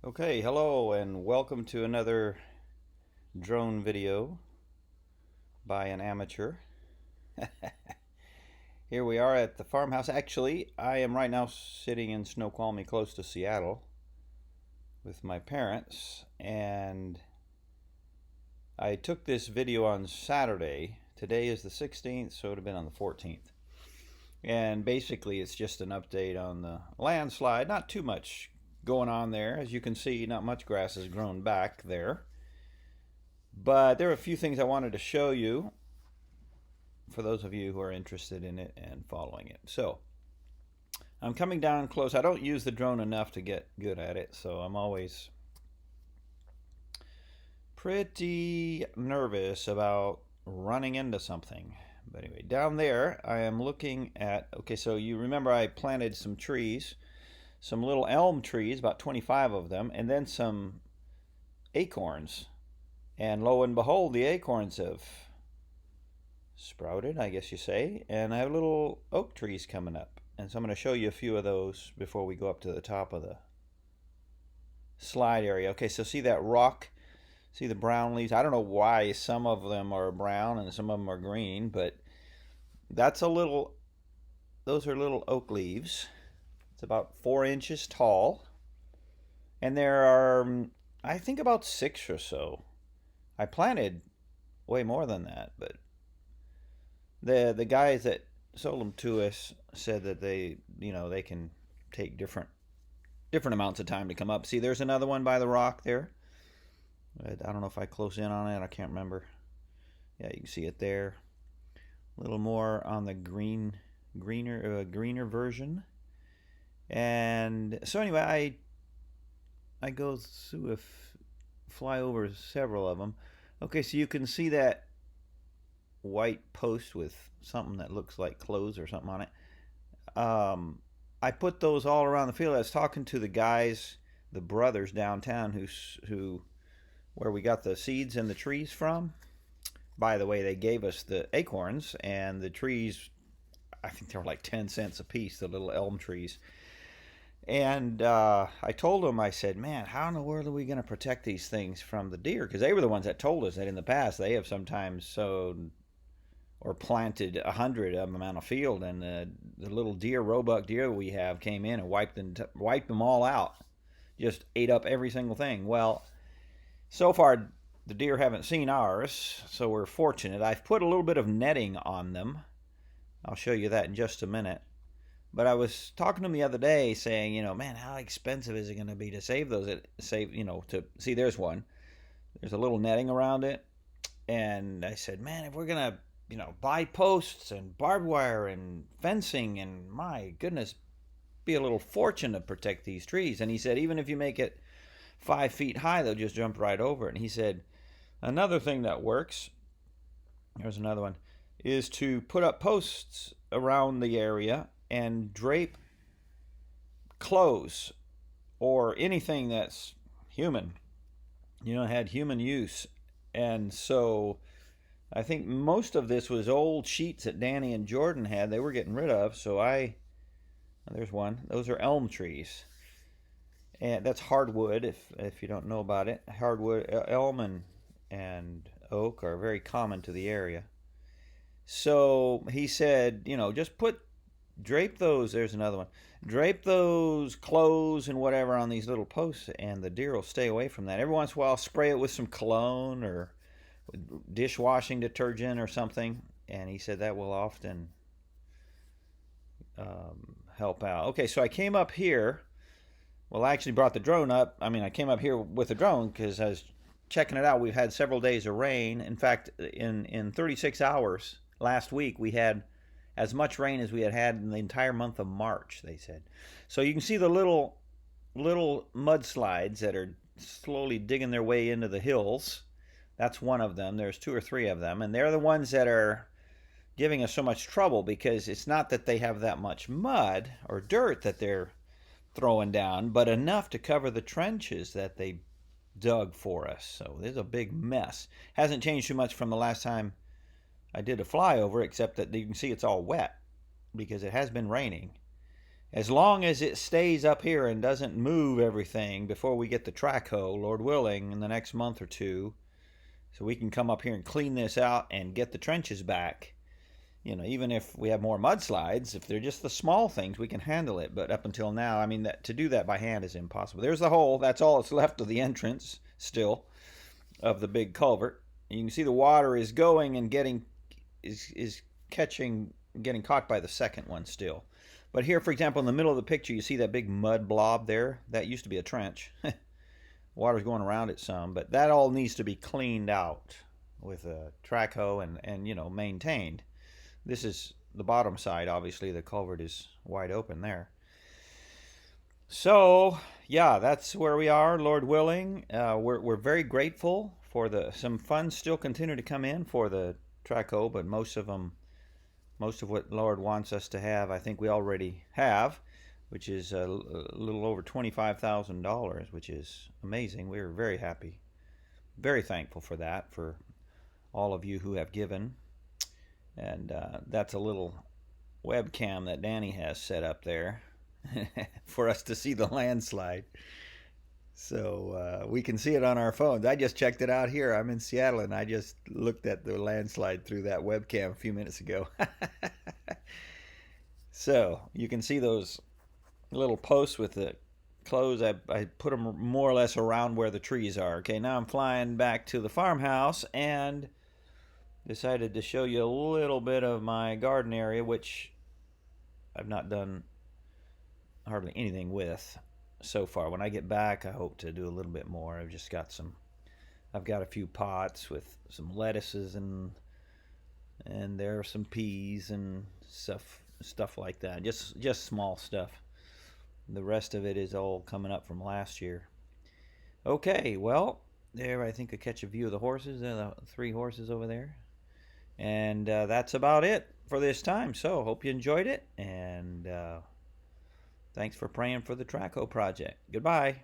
Okay, hello and welcome to another drone video by an amateur. Here we are at the farmhouse. Actually, I am right now sitting in Snoqualmie close to Seattle with my parents, and I took this video on Saturday. Today is the 16th, so it would have been on the 14th. And basically it's just an update on the landslide. Not too much going on there. As you can see, not much grass has grown back there. But there are a few things I wanted to show you for those of you who are interested in it and following it. So I'm coming down close. I don't use the drone enough to get good at it, so I'm always pretty nervous about running into something. But anyway, down there I am looking at, okay, so you remember I planted some trees, some little elm trees, about 25 of them, and then some acorns. And lo and behold, the acorns have sprouted, I guess you say, and I have little oak trees coming up. And so I'm going to show you a few of those before we go up to the top of the slide area. Okay, so see that rock? See the brown leaves? I don't know why some of them are brown and some of them are green, but that's a little, those are little oak leaves. It's about 4 inches tall. And there are, I think, about 6 or so. I planted way more than that, but the guys that sold them to us said that they can take different amounts of time to come up. See, there's another one by the rock there. I don't know if I close in on it. I can't remember. Yeah, you can see it there. A little more on the greener version. And so anyway, I go through fly over several of them. Okay, so you can see that white post with something that looks like clothes or something on it. I put those all around the field. I was talking to the guys, the brothers downtown, where we got the seeds and the trees from. By the way, they gave us the acorns and the trees. I think they were like 10 cents a piece, the little elm trees. And I told them, I said, man, how in the world are we going to protect these things from the deer? Because they were the ones that told us that in the past they have sometimes sowed or planted 100 of them on a field, and the little deer, roebuck deer we have, came in and wiped them all out, just ate up every single thing. Well, so far the deer haven't seen ours, so we're fortunate. I've put a little bit of netting on them. I'll show you that in just a minute. But I was talking to them the other day saying, man, how expensive is it going to be to save those? To see, there's one. There's a little netting around it. And I said, man, if we're going to, buy posts and barbed wire and fencing and, my goodness, be a little fortune to protect these trees. And he said, even if you make it 5 feet high, they'll just jump right over it. And he said, another thing that works, here's another one, is to put up posts around the area and drape clothes or anything that's human, had human use. And so I think most of this was old sheets that Danny and Jordan had. They were getting rid of. So there's one. Those are elm trees. And that's hardwood, if you don't know about it. Hardwood, elm and oak are very common to the area. So he said, just drape those, there's another one, drape those clothes and whatever on these little posts, and the deer will stay away from that. Every once in a while, spray it with some cologne or dishwashing detergent or something, and he said that will often help out. Okay, so I came up here. Well, I actually brought the drone up. I came up here with the drone because I was checking it out. We've had several days of rain. In fact, in 36 hours last week, we had as much rain as we had in the entire month of March, they said. So you can see the little mudslides that are slowly digging their way into the hills. That's one of them. There's 2 or 3 of them, and they're the ones that are giving us so much trouble, because it's not that they have that much mud or dirt that they're throwing down, but enough to cover the trenches that they dug for us. So there's a big mess. Hasn't changed too much from the last time I did a flyover, except that you can see it's all wet because it has been raining. as long as it stays up here and doesn't move everything before we get the track hoe, Lord willing, in the next month or two, so we can come up here and clean this out and get the trenches back. You know, even if we have more mudslides, if they're just the small things, we can handle it. But up until now, I mean, to do that by hand is impossible. There's the hole. That's all that's left of the entrance still of the big culvert. You can see the water is going and getting getting caught by the second one still. But here, for example, in the middle of the picture, you see that big mud blob there? That used to be a trench. Water's going around it some, but that all needs to be cleaned out with a track hoe and you know, maintained. This is the bottom side. Obviously, the culvert is wide open there. So, yeah, that's where we are, Lord willing. We're very grateful for some funds still continue to come in for the track hoe, but most of what Lord wants us to have, I think we already have, which is a little over $25,000, which is amazing. We're very happy, very thankful for that, for all of you who have given. And that's a little webcam that Danny has set up there for us to see the landslide. So we can see it on our phones. I just checked it out here. I'm in Seattle, and I just looked at the landslide through that webcam a few minutes ago. So you can see those little posts with the clothes. I put them more or less around where the trees are. Okay, now I'm flying back to the farmhouse and decided to show you a little bit of my garden area, which I've not done hardly anything with so far. When I get back, I hope to do a little bit more. I've got a few pots with some lettuces and there are some peas and stuff like that. Just small stuff. The rest of it is all coming up from last year. Okay, well, there I think I catch a view of the horses, the 3 horses over there. And that's about it for this time. So hope you enjoyed it, and thanks for praying for the track hoe project. Goodbye.